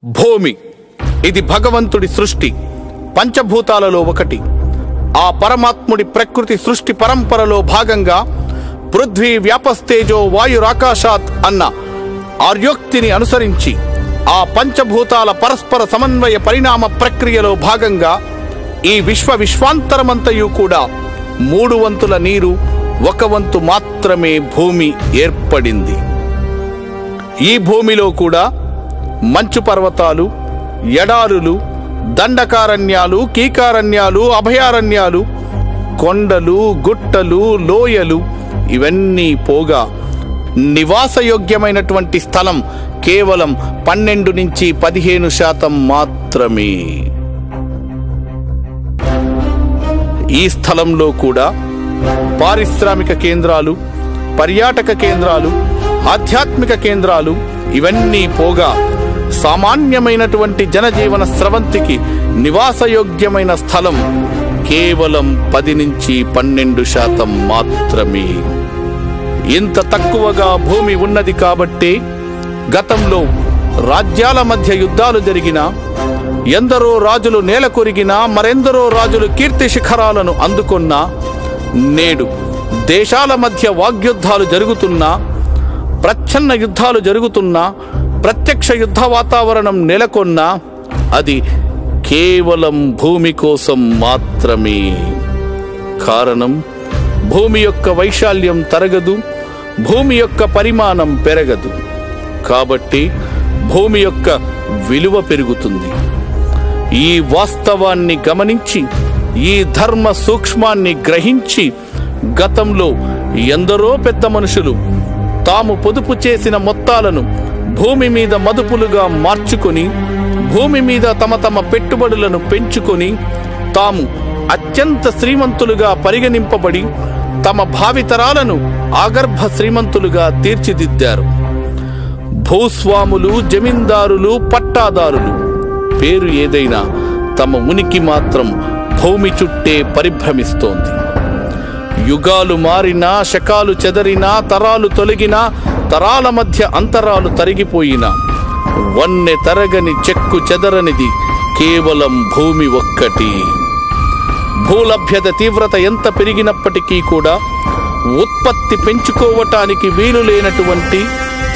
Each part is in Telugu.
భూమి ఇది భగవంతుడి సృష్టి, పంచభూతాలలో ఒకటి. ఆ పరమాత్ముడి ప్రకృతి సృష్టి పరంపరలో భాగంగా పృథ్వీ వ్యాపస్తేజో వాయురాకాశాత్ అన్న ఆర్యోక్తిని అనుసరించి ఆ పంచభూతాల పరస్పర సమన్వయ పరిణామ ప్రక్రియలో భాగంగా ఈ విశ్వాంతరమంతయు కూడా 3 వంతుల నీరు, 1 వంతు మాత్రమే భూమి ఏర్పడింది. ఈ భూమిలో కూడా మంచు పర్వతాలు, ఎడారులు, దండకారణ్యాలు, కీకారణ్యాలు, అభయారణ్యాలు, కొండలు, గుట్టలు, లోయలు ఇవన్నీ పోగా నివాసయోగ్యమైనటువంటి స్థలం కేవలం 12 నుంచి 15% మాత్రమే. ఈ స్థలంలో కూడా పారిశ్రామిక కేంద్రాలు, పర్యాటక కేంద్రాలు, ఆధ్యాత్మిక కేంద్రాలు ఇవన్నీ పోగా సామాన్యమైనటువంటి జనజీవన స్రవంతికి నివాసయోగ్యమైన స్థలం కేవలం 10 నుంచి 12% మాత్రమే. ఇంత తక్కువగా భూమి ఉన్నది కాబట్టే గతంలో రాజ్యాల మధ్య యుద్ధాలు జరిగినా, ఎందరో రాజులు నేల కొరిగినా, మరెందరో రాజులు కీర్తి శిఖరాలను అందుకున్నా, నేడు దేశాల మధ్య వాగ్యుద్ధాలు జరుగుతున్నా, ప్రచ్ఛన్న యుద్ధాలు జరుగుతున్నా, ప్రత్యక్ష యుద్ధ వాతావరణం నెలకొన్నా అది కేవలం భూమి కోసం మాత్రమే. కారణం, భూమి యొక్క వైశాల్యం తరగదు, భూమి యొక్క పరిమాణం పెరగదు. కాబట్టి భూమి యొక్క విలువ పెరుగుతుంది. ఈ వాస్తవాన్ని గమనించి, ఈ ధర్మ సూక్ష్మాన్ని గ్రహించి గతంలో ఎందరో పెద్ద మనుషులు తాము పొదుపు చేసిన మొత్తాలను భూమి మీద మదుపులుగా మార్చుకొని, భూమి మీద తమ పెట్టుబడులను పెంచుకొని తాము అత్యంత శ్రీమంతులుగా పరిగణింపబడి తమ భావితరాలను ఆగర్భ శ్రీమంతులుగా తీర్చిదిద్దారు. భూస్వాములు, జమీందారులు, పట్టాదారులు పేరు ఏదైనా తమ ఉనికి మాత్రం భూమి చుట్టే పరిభ్రమిస్తోంది. యుగాలు మారినా, శకాలు చెదరినా, తరాలు తొలగినా, తరాల మధ్య అంతరాలు తరిగిపోయినా వన్నె తరగని, చెక్కు చెదరనిది కేవలం భూమి ఒక్కటి. భూలభ్యత తీవ్రత ఎంత పెరిగినప్పటికీ కూడా ఉత్పత్తి పెంచుకోవటానికి వీలు లేనటువంటి,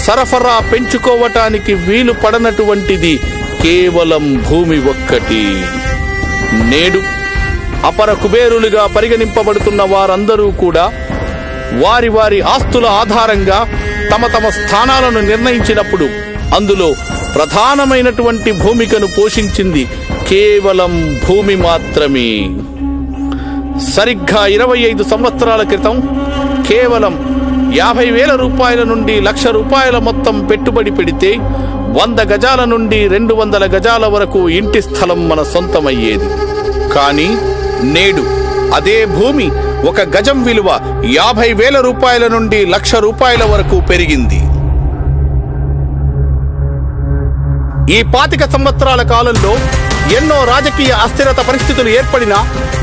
సరఫరా పెంచుకోవటానికి వీలు పడనటువంటిది కేవలం భూమి ఒక్కటి. నేడు అపర కుబేరులుగా పరిగణింపబడుతున్న వారందరూ కూడా వారి వారి ఆస్తుల ఆధారంగా తమ స్థానాలను నిర్ణయించినప్పుడు అందులో ప్రధానమైనటువంటి భూమికను పోషించింది కేవలం భూమి మాత్రమే. సరిగ్గా 25 సంవత్సరాల క్రితం కేవలం 50,000 రూపాయల నుండి 1,00,000 రూపాయల మొత్తం పెట్టుబడి పెడితే 100 గజాల నుండి 200 గజాల వరకు ఇంటి స్థలం మన సొంతమయ్యేది. కానీ నేడు అదే భూమి 1 గజం విలువ 50,000 రూపాయల నుండి 1,00,000 రూపాయల వరకు పెరిగింది. ఈ 25 సంవత్సరాల కాలంలో ఎన్నో రాజకీయ అస్థిరత పరిస్థితులు ఏర్పడినా,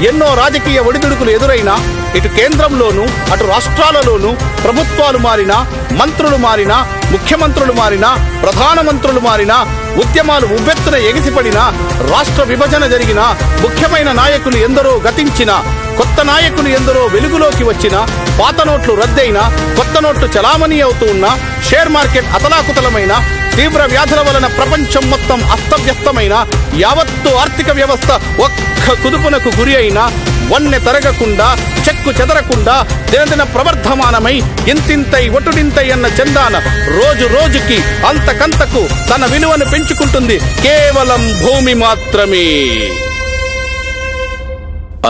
ఎన్నో రాజకీయ ఒడిదుడుకులు ఎదురైనా, ఇటు కేంద్రంలోనూ అటు రాష్ట్రాలలోనూ ప్రభుత్వాలు మారినా, మంత్రులు మారినా, ముఖ్యమంత్రులు మారినా, ప్రధానమంత్రులు మారినా, ఉద్యమాలు ఉవ్వెత్తున ఎగిసిపడినా, రాష్ట్ర విభజన జరిగినా, ముఖ్యమైన నాయకులు ఎందరో గతించినా, కొత్త నాయకులు ఎందరో వెలుగులోకి వచ్చినా, పాత నోట్లు రద్దయినా, కొత్త నోట్లు చలామణి అవుతూ ఉన్నా, షేర్ మార్కెట్ అతలాకుతలమైన, తీవ్ర వ్యాధుల వలన ప్రపంచం మొత్తం అస్తవ్యస్తమైన, యావత్తు ఆర్థిక వ్యవస్థ ఒక్క కుదుపునకు గురి అయినా వన్నె తరగకుండా, చెక్కు చెదరకుండా, దినదిన ప్రవర్ధమానమై ఇంతింతై ఒటుడింతై అన్న చందాన రోజు రోజుకి అంతకంతకు తన విలువను పెంచుకుంటుంది కేవలం భూమి మాత్రమే.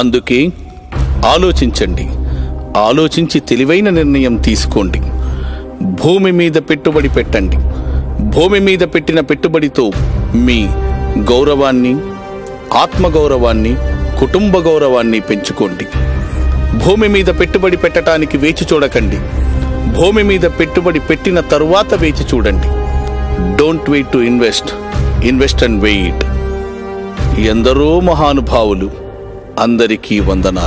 అందుకే ఆలోచించండి, ఆలోచించి తెలివైన నిర్ణయం తీసుకోండి. భూమి మీద పెట్టుబడి పెట్టండి. భూమి మీద పెట్టిన పెట్టుబడితో మీ గౌరవాన్ని, ఆత్మగౌరవాన్ని, కుటుంబ గౌరవాన్ని పెంచుకోండి. భూమి మీద పెట్టుబడి పెట్టడానికి వేచి చూడకండి. భూమి మీద పెట్టుబడి పెట్టిన తరువాత వేచి చూడండి. Don't wait to invest, invest and wait. ఎందరో మహానుభావులు, అందరికీ వందనాలు.